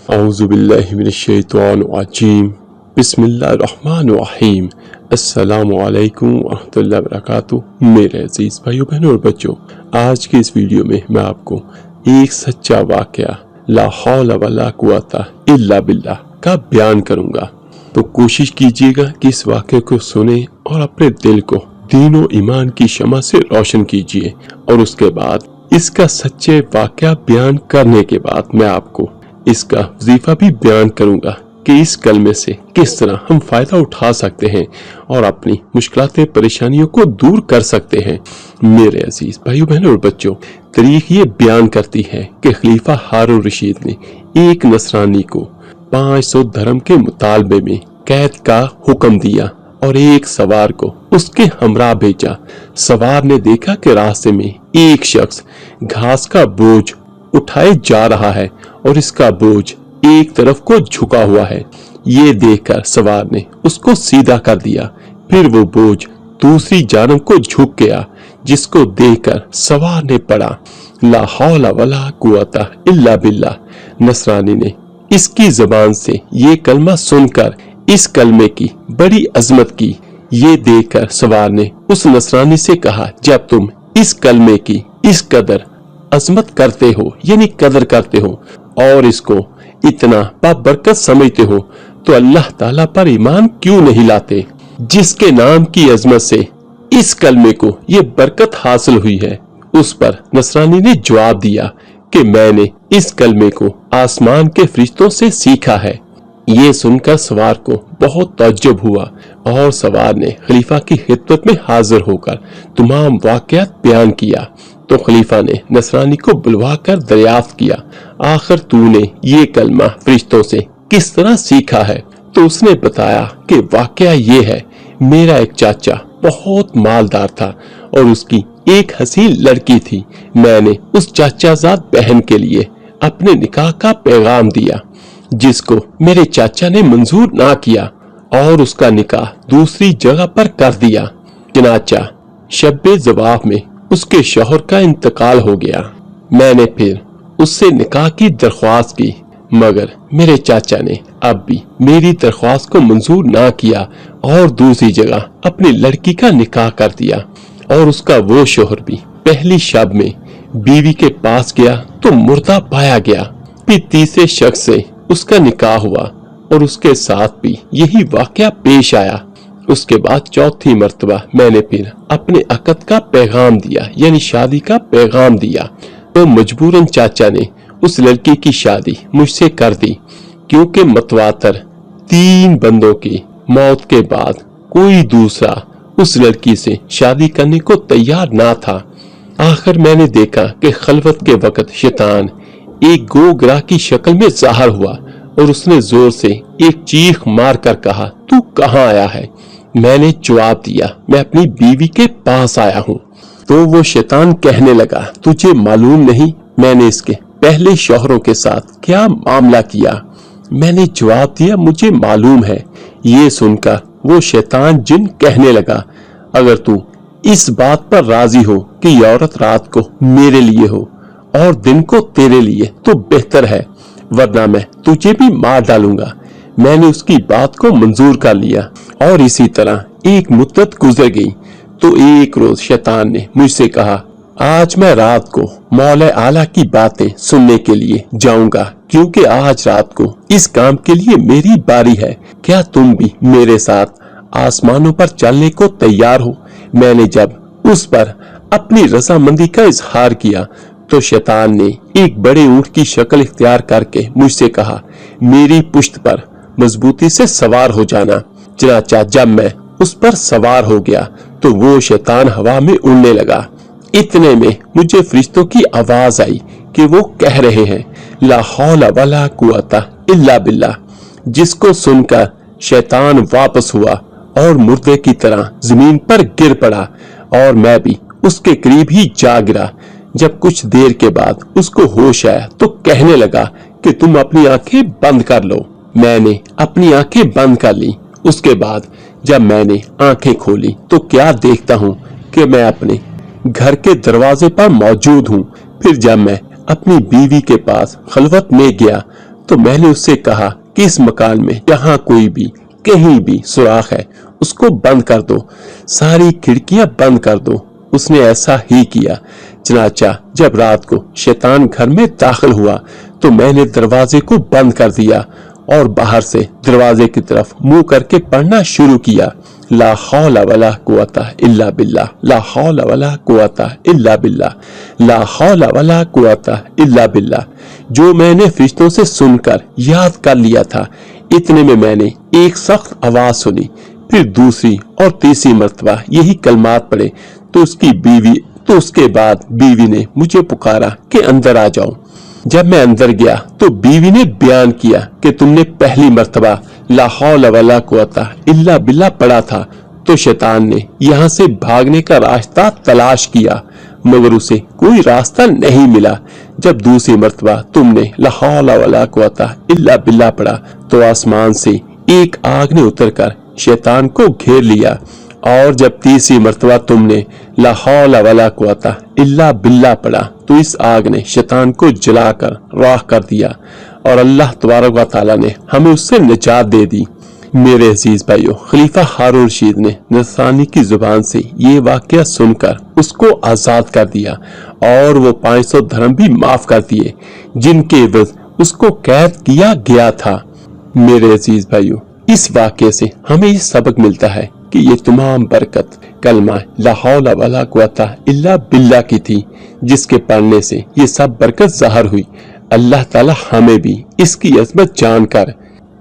औज़ुबिल्लाहि मिनश्शैतानिर्रजीम बिस्मिल्लाहिर्रहमानिर्रहीम अस्सलामु अलैकुम वरहमतुल्लाहि वबरकातुहू। मेरे अजीज भाइयों बहनों और बच्चों, आज के इस वीडियो में मैं आपको एक सच्चा वाकया ला हौला वला कुव्वता इल्ला बिल्लाह का बयान करूंगा। तो कोशिश कीजिएगा कि इस वाकये को सुने और अपने दिल को दीन और ईमान की शमा से रोशन कीजिए। और उसके बाद इसका सच्चे वाकया बयान करने के बाद मैं आपको इसका वजीफा भी बयान करूंगा कि इस कलमे से किस तरह हम फायदा उठा सकते हैं और अपनी मुश्किलातें परेशानियों को दूर कर सकते हैं। मेरे अजीज भाइयों बहनों और बच्चों, तारीख ये बयान करती है कि खलीफा हारून रशीद ने एक नसरानी को 500 धर्म के मुतालबे में कैद का हुक्म दिया और एक सवार को उसके हमरा भेजा। सवार ने देखा कि रास्ते में एक शख्स घास का बोझ उठाए जा रहा है और इसका बोझ एक तरफ को झुका हुआ है। ये देखकर सवार ने उसको सीधा कर दिया। फिर वो बोझ दूसरी जानब को झुक गया, जिसको देखकर सवार ने पढ़ा ला हौला वला कुव्वता इल्ला बिल्लाह। नसरानी ने इसकी जबान से ये कलमा सुनकर इस कलमे की बड़ी अजमत की। ये देखकर सवार ने उस नसरानी से कहा, जब तुम इस कलमे की इस कदर अजमत करते हो यानी कदर करते हो और इसको इतना बाबरकत समझते हो, तो अल्लाह ताला पर ईमान क्यों नहीं लाते, जिसके नाम की अजमत से इस कलमे को ये बरकत हासिल हुई है। उस पर नसरानी ने जवाब दिया कि मैंने इस कलमे को आसमान के फरिश्तों से सीखा है। ये सुनकर सवार को बहुत ताज्जुब हुआ और सवार ने खलीफा की खिदमत में हाजिर होकर तमाम वाकयात बयान किया। तो खलीफा ने नसरानी को बुलवा कर दरियाफ्त किया, आखिर तूने ये कलमा फरिश्तों से किस तरह सीखा है? तो उसने बताया कि वाकया ये है, मेरा एक चाचा बहुत मालदार था और उसकी एक हसीन लड़की थी। मैंने उस चाचाजाद बहन के लिए अपने निकाह का पैगाम दिया, जिसको मेरे चाचा ने मंजूर ना किया और उसका निकाह दूसरी जगह पर कर दिया। चनाचा शब्बे जवाब में उसके शौहर का इंतकाल हो गया। मैंने फिर उससे निकाह की दरख्वास्त की, मगर मेरे चाचा ने अब भी मेरी दरख्वास्त को मंजूर ना किया और दूसरी जगह अपनी लड़की का निकाह कर दिया। और उसका वो शौहर भी पहली शब में बीवी के पास गया तो मुर्दा पाया गया। फिर तीसरे शख्स से उसका निकाह हुआ और उसके साथ भी यही वाकया पेश आया। उसके बाद चौथी मर्तबा मैंने फिर अपने अकद का पैगाम दिया यानी शादी का पैगाम दिया, तो मजबूरन चाचा ने उस लड़की की शादी मुझसे कर दी, क्योंकि मतवातर 3 बंदों की मौत के बाद कोई दूसरा उस लड़की से शादी करने को तैयार ना था। आखिर मैंने देखा कि खलवत के वक्त शैतान एक गोग्राह की शक्ल में ज़ाहिर हुआ और उसने जोर से एक चीख मार कर कहा, तू कहाँ आया है? मैंने जवाब दिया, मैं अपनी बीवी के पास आया हूँ। तो वो शैतान कहने लगा, तुझे मालूम नहीं मैंने इसके पहले शौहरों के साथ क्या मामला किया? मैंने जवाब दिया, मुझे मालूम है। ये सुनकर वो शैतान जिन कहने लगा, अगर तू इस बात पर राजी हो कि ये औरत रात को मेरे लिए हो और दिन को तेरे लिए तो बेहतर है, वरना मैं तुझे भी मार डालूंगा। मैंने उसकी बात को मंजूर कर लिया और इसी तरह एक मुद्दत गुजर गई। तो एक रोज शैतान ने मुझसे कहा, आज मैं रात को मौला आला की बातें सुनने के लिए जाऊंगा, क्योंकि आज रात को इस काम के लिए मेरी बारी है। क्या तुम भी मेरे साथ आसमानों पर चलने को तैयार हो? मैंने जब उस पर अपनी रजामंदी का इजहार किया तो शैतान ने एक बड़े ऊंट की शक्ल इख्तियार करके मुझसे कहा, मेरी पुश्त पर मजबूती से सवार हो जाना। चनाचा जब मैं उस पर सवार हो गया तो वो शैतान हवा में उड़ने लगा। इतने में मुझे फरिश्तों की आवाज आई कि वो कह रहे हैं, ला हौला वला कुव्वता इल्ला बिल्लाह। जिसको सुनकर शैतान वापस हुआ और मुर्दे की तरह जमीन पर गिर पड़ा और मैं भी उसके करीब ही जा गिरा। जब कुछ देर के बाद उसको होश आया तो कहने लगा कि तुम अपनी आंखें बंद कर लो। मैंने अपनी आंखें बंद कर ली। उसके बाद जब मैंने आंखें खोली तो क्या देखता हूँ कि मैं अपने घर के दरवाजे पर मौजूद हूँ। फिर जब मैं अपनी बीवी के पास खलवत में गया तो मैंने उससे कहा कि इस मकान में जहाँ कोई भी कहीं भी सुराख है उसको बंद कर दो, सारी खिड़कियां बंद कर दो। उसने ऐसा ही किया। चनाचा जब रात को शैतान घर में दाखिल हुआ तो मैंने दरवाजे को बंद कर दिया और बाहर से दरवाजे की तरफ मुंह करके पढ़ना शुरू किया, ला हौला वला कुव्वता इल्ला बिल्लाह, ला हौला वला कुव्वता इल्ला बिल्लाह, ला हौला वला कुव्वता इल्ला बिल्लाह। जो मैंने फरिश्तों से सुनकर याद कर लिया था। इतने में मैंने एक सख्त आवाज सुनी, फिर दूसरी और तीसरी मर्तबा यही कलमात पढ़े तो उसके बाद बीवी ने मुझे पुकारा कि अंदर आ जाओ। जब मैं अंदर गया तो बीवी ने बयान किया कि तुमने पहली मर्तबा ला हौला वला कुव्वता इल्ला बिल्लाह पढ़ा था तो शैतान ने यहाँ से भागने का रास्ता तलाश किया मगर उसे कोई रास्ता नहीं मिला। जब दूसरी मर्तबा तुमने ला हौला वला कुव्वता इल्ला बिल्लाह पढ़ा तो आसमान से एक आग ने उतरकर शैतान को घेर लिया। और जब तीसरी मर्तबा तुमने ला हौला वला कुव्वता इल्ला बिल्लाह पढ़ा तो इस आग ने शैतान को जलाकर राख कर दिया और अल्लाह तबारक व तआला ने हमें उससे निजात दे दी। मेरे अजीज भाइयों, खलीफा हारून रशीद ने नसरानी की जुबान से ये वाकया सुनकर उसको आजाद कर दिया और वो 500 धर्म भी माफ कर दिए जिनके एवज उसको कैद किया गया था। मेरे अजीज भाइयों, इस वाकये से हमें ये सबक मिलता है कि ये तमाम बरकत कलमा ला हौला वला कुव्वता इल्ला बिल्लाह की थी, जिसके पढ़ने से ये सब बरकत ज़ाहिर हुई। अल्लाह ताला हमें भी इसकी अज़मत जानकर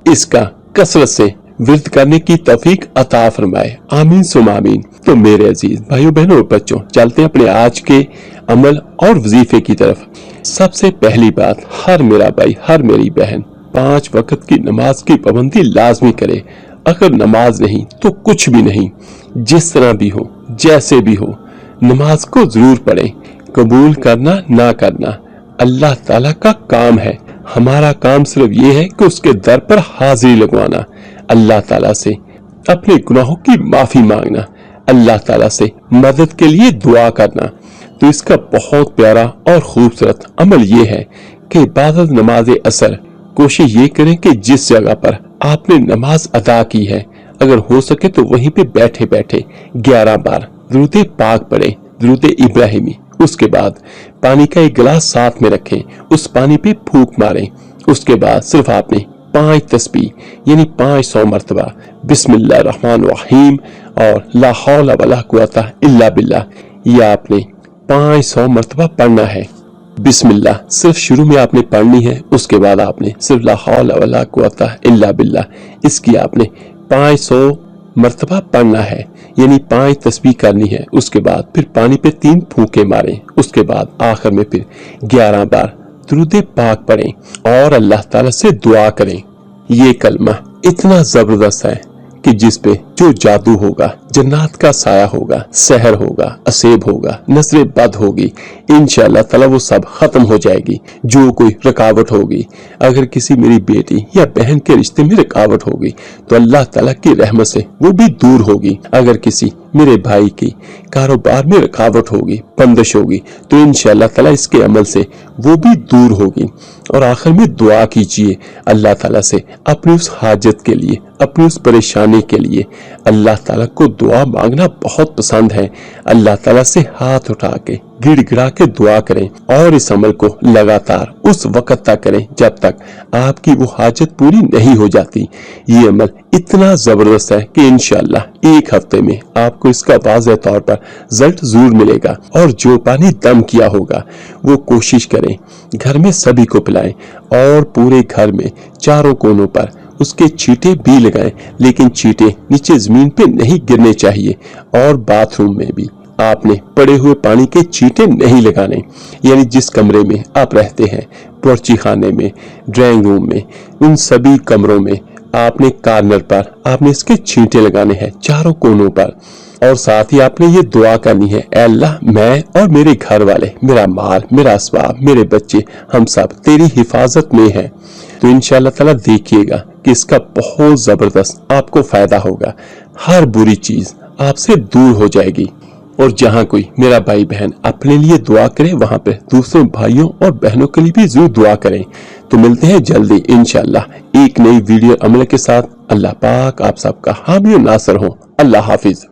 इसका कसरत से विर्द करने की तौफीक अता फरमाए। आमीन सुम आमीन। तो मेरे अजीज भाइयों बहनों और बच्चों, चलते हैं अपने आज के अमल और वजीफे की तरफ। सबसे पहली बात, हर मेरा भाई हर मेरी बहन 5 वक्त की नमाज की पाबंदी लाजमी करे। अगर नमाज नहीं तो कुछ भी नहीं, जिस तरह भी हो जैसे भी हो नमाज को जरूर पढ़े। कबूल करना ना करना अल्लाह ताला का काम है। हमारा काम सिर्फ ये है कि उसके दर पर हाजिरी लगवाना, अल्लाह ताला से अपने गुनाहों की माफी मांगना, अल्लाह ताला से मदद के लिए दुआ करना। तो इसका बहुत प्यारा और खूबसूरत अमल ये है कि इबादत नमाज असर कोशिश ये करें कि जिस जगह पर आपने नमाज अदा की है अगर हो सके तो वहीं पे बैठे बैठे 11 बार दुरूद पाक पढ़े, दुरूद इब्राहिमी। उसके बाद पानी का एक गिलास साथ में रखें, उस पानी पे फूंक मारें। उसके बाद सिर्फ आपने 5 तस्बीह यानी 500 मरतबा बिस्मिल्लाह रहमान रहीम और ला हौला वला कुव्वता इल्ला बिल्लाह ये आपने 500 मरतबा पढ़ना है। बिस्मिल्लाह सिर्फ शुरू में आपने पढ़नी है, उसके बाद आपने सिर्फ ला हौला वला कुव्वता इल्ला बिल्लाह इसकी आपने 500 मरतबा पढ़ना है यानी 5 तस्बीह करनी है। उसके बाद फिर पानी पे 3 फूंके मारें। उसके बाद आखिर में फिर 11 बार दुरूद पाक पढ़ें और अल्लाह ताला से दुआ करें। ये कलमा इतना जबरदस्त है कि जिस पे जो जादू होगा, जन्नत का साया होगा, सहर होगा, असेब होगा, नजर बद होगी, इंशाअल्लाह ताला वो सब खत्म हो जाएगी। जो कोई रुकावट होगी, अगर किसी मेरी बेटी या बहन के रिश्ते में रुकावट होगी तो अल्लाह ताला की रहमत से वो भी दूर होगी। अगर किसी मेरे भाई की कारोबार में रुकावट होगी, बंदिश होगी तो इंशाअल्लाह ताला इसके अमल से वो भी दूर होगी। और आखिर में दुआ कीजिए अल्लाह ताला से अपनी उस हाजत के लिए, अपनी उस परेशानी के लिए। अल्लाह ताला को दुआ मांगना बहुत पसंद है। अल्लाह ताला से हाथ उठा के गिड़गिड़ा के दुआ करें और इस अमल को लगातार उस वक्त तक करें जब तक आपकी वो हाजत पूरी नहीं हो जाती। ये अमल इतना जबरदस्त है कि इंशाअल्लाह 1 हफ्ते में आपको इसका वाज़ेह तौर पर रिजल्ट जरूर मिलेगा। और जो पानी दम किया होगा वो कोशिश करें घर में सभी को पिलाएं और पूरे घर में चारों कोनों पर उसके छींटे भी लगाएं, लेकिन छींटे नीचे जमीन पे नहीं गिरने चाहिए। और बाथरूम में भी आपने पड़े हुए पानी के छींटे नहीं लगाने, यानी जिस कमरे में आप रहते हैं, बावर्ची खाने में, ड्राइंग रूम में, उन सभी कमरों में आपने कॉर्नर पर आपने इसके छींटे लगाने हैं चारों कोनों पर। और साथ ही आपने ये दुआ करनी है, ऐ अल्लाह मैं और मेरे घर वाले, मेरा माल, मेरा असबाब, मेरे बच्चे, हम सब तेरी हिफाजत में हैं। तो इंशाअल्लाह ताला देखिएगा कि इसका बहुत जबरदस्त आपको फायदा होगा। हर बुरी चीज आपसे दूर हो जाएगी। اور جہاں کوئی میرا بھائی بہن اپنے لیے دعا کرے وہاں پہ دوسروں بھائیوں اور بہنوں کے لیے بھی ضرور دعا کریں۔ تو ملتے ہیں جلدی انشاءاللہ ایک نئی ویڈیو عمل کے ساتھ۔ اللہ پاک آپ سب کا حامی و ناصر ہو۔ اللہ حافظ۔